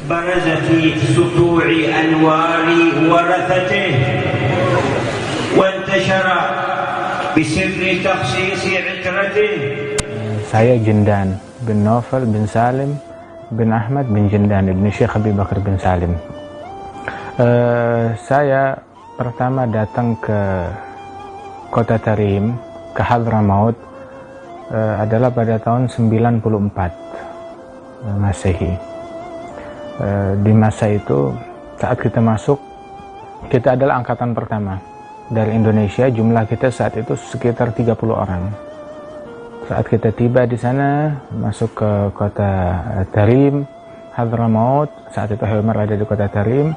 برز في سطوع أنوار ورثته وانتشر بسر تخصيص عترته. Saya Jindan bin Naufal bin Salim bin Ahmad bin Jindan ibni Syekh Abi Bakar bin Salim. Saya pertama datang ke kota Tarim, ke Hadramaut, adalah pada tahun 94 Masehi. Di masa itu, saat kita masuk, kita adalah angkatan pertama dari Indonesia. Jumlah kita saat itu sekitar 30 orang. Saat kita tiba di sana, masuk ke kota Tarim, Hadramaut, saat itu Habib Umar ada di kota Tarim,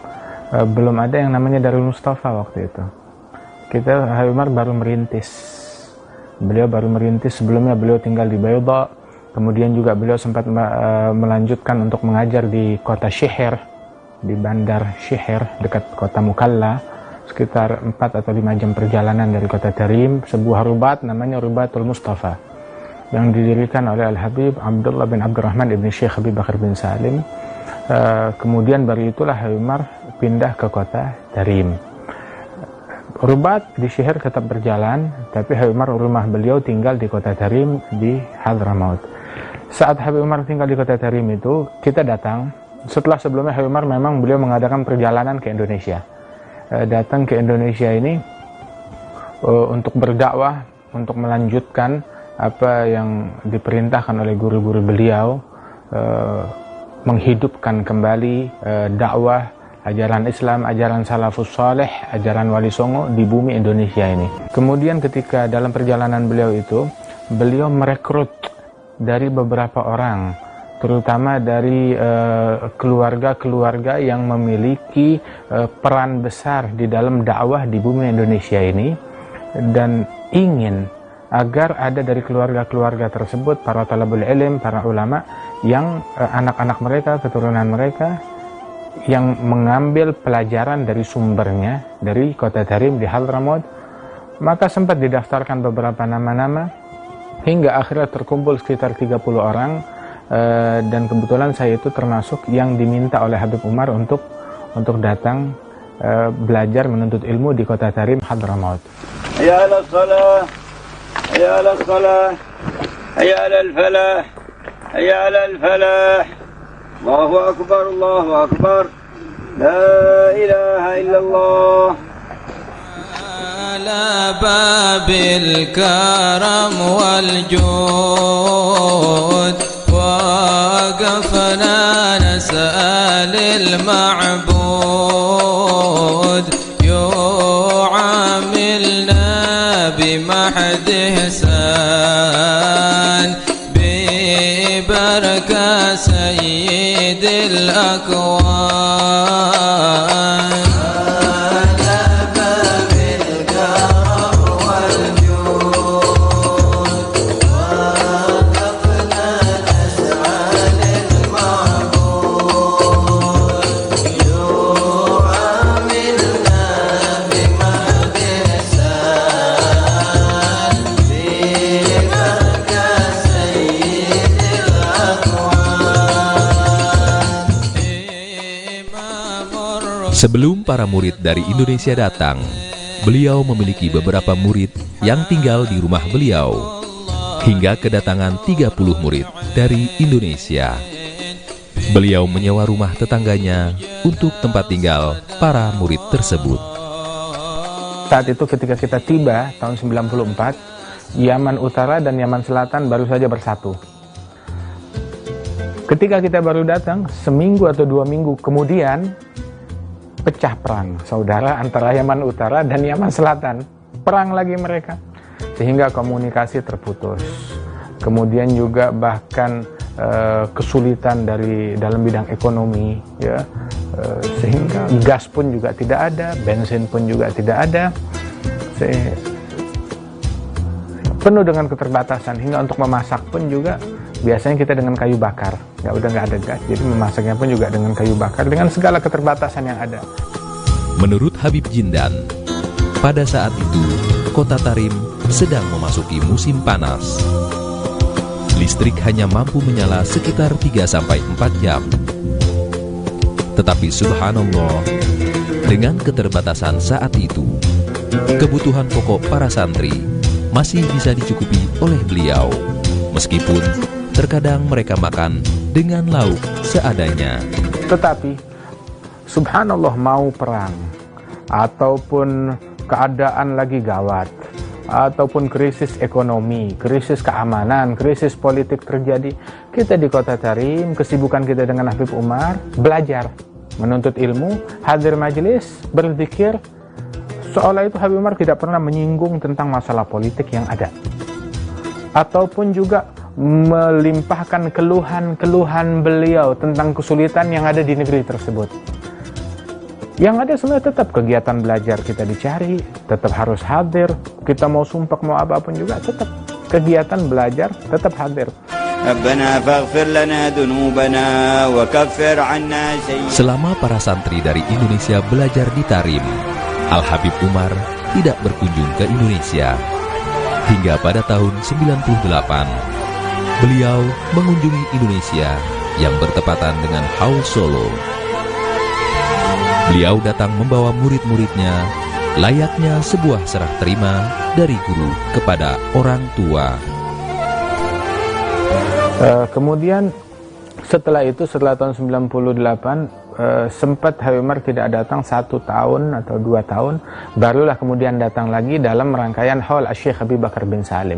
belum ada yang namanya Darul Mustafa waktu itu. Habib Umar baru merintis. Beliau baru merintis, sebelumnya beliau tinggal di Bayda, kemudian juga beliau sempat melanjutkan untuk mengajar di kota Syiher, di Bandar Syiher, dekat kota Mukalla, sekitar 4 atau 5 jam perjalanan dari kota Tarim, sebuah rubat namanya Rubatul Mustafa, yang didirikan oleh Al-Habib Abdullah bin Abdurrahman ibn Syekh Abi Bakar bin Salim. Kemudian baru itulah Habib Umar pindah ke kota Tarim. Rubat di Syiher tetap berjalan, tapi Habib Umar rumah beliau tinggal di kota Tarim di Hadramaut. Saat Habib Umar tinggal di kota Tarim itu, kita datang. Setelah sebelumnya Habib Umar memang beliau mengadakan perjalanan ke Indonesia. Datang ke Indonesia ini untuk berdakwah, untuk melanjutkan apa yang diperintahkan oleh guru-guru beliau, menghidupkan kembali dakwah, ajaran Islam, ajaran salafus saleh, ajaran Wali Songo di bumi Indonesia ini. Kemudian ketika dalam perjalanan beliau itu, beliau merekrut dari beberapa orang, terutama dari keluarga-keluarga yang memiliki peran besar di dalam dakwah di bumi Indonesia ini, dan ingin agar ada dari keluarga-keluarga tersebut, para talabul ilm, para ulama, yang anak-anak mereka, keturunan mereka, yang mengambil pelajaran dari sumbernya, dari kota Tarim di Hadramaut. Maka sempat didaftarkan beberapa nama-nama, hingga akhirnya terkumpul sekitar 30 orang, dan kebetulan saya itu termasuk yang diminta oleh Habib Umar untuk datang belajar menuntut ilmu di kota Tarim, Hadramaut. Ya ala salah, ya ala salah, ya ala al-falah, ya ala al-falah. Allahu akbar, Allahu akbar. La ilaha illallah. على باب الكرم والجود وقفنا نسأل المعبود يعاملنا بمحد إحسان ببركة سيد الأكوان. Sebelum para murid dari Indonesia datang, beliau memiliki beberapa murid yang tinggal di rumah beliau, hingga kedatangan 30 murid dari Indonesia. Beliau menyewa rumah tetangganya untuk tempat tinggal para murid tersebut. Saat itu ketika kita tiba, tahun 94, Yaman Utara dan Yaman Selatan baru saja bersatu. Ketika kita baru datang, seminggu atau 2 minggu kemudian, pecah perang saudara antara Yaman Utara dan Yaman Selatan. Perang lagi mereka, sehingga komunikasi terputus. Kemudian juga bahkan kesulitan dalam bidang ekonomi, ya, sehingga gas pun juga tidak ada, bensin pun juga tidak ada, penuh dengan keterbatasan, hingga untuk memasak pun juga biasanya kita dengan kayu bakar, udah nggak ada gas, jadi memasaknya pun juga dengan kayu bakar, dengan segala keterbatasan yang ada. Menurut Habib Jindan, pada saat itu kota Tarim sedang memasuki musim panas. Listrik hanya mampu menyala sekitar 3-4 jam. Tetapi subhanallah, dengan keterbatasan saat itu, kebutuhan pokok para santri masih bisa dicukupi oleh beliau, meskipun terkadang mereka makan dengan lauk seadanya. Tetapi subhanallah, mau perang ataupun keadaan lagi gawat, ataupun krisis ekonomi, krisis keamanan, krisis politik terjadi, kita di Kota Tarim, kesibukan kita dengan Habib Umar, belajar, menuntut ilmu, hadir majelis, berzikir, seolah itu Habib Umar tidak pernah menyinggung tentang masalah politik yang ada, ataupun juga melimpahkan keluhan-keluhan beliau tentang kesulitan yang ada di negeri tersebut. Yang ada sebenarnya tetap kegiatan belajar kita dicari, tetap harus hadir. Kita mau sumpah, mau apapun juga tetap kegiatan belajar tetap hadir. Selama para santri dari Indonesia belajar di Tarim, Al-Habib Umar tidak berkunjung ke Indonesia. Hingga pada tahun 98, beliau mengunjungi Indonesia yang bertepatan dengan Haul Solo. Beliau datang membawa murid-muridnya, layaknya sebuah serah terima dari guru kepada orang tua. Kemudian setelah itu, setelah tahun 98, sempat Habib Umar tidak datang 1 tahun atau 2 tahun, barulah kemudian datang lagi dalam rangkaian Haul Syekh Abi Bakar bin Salim.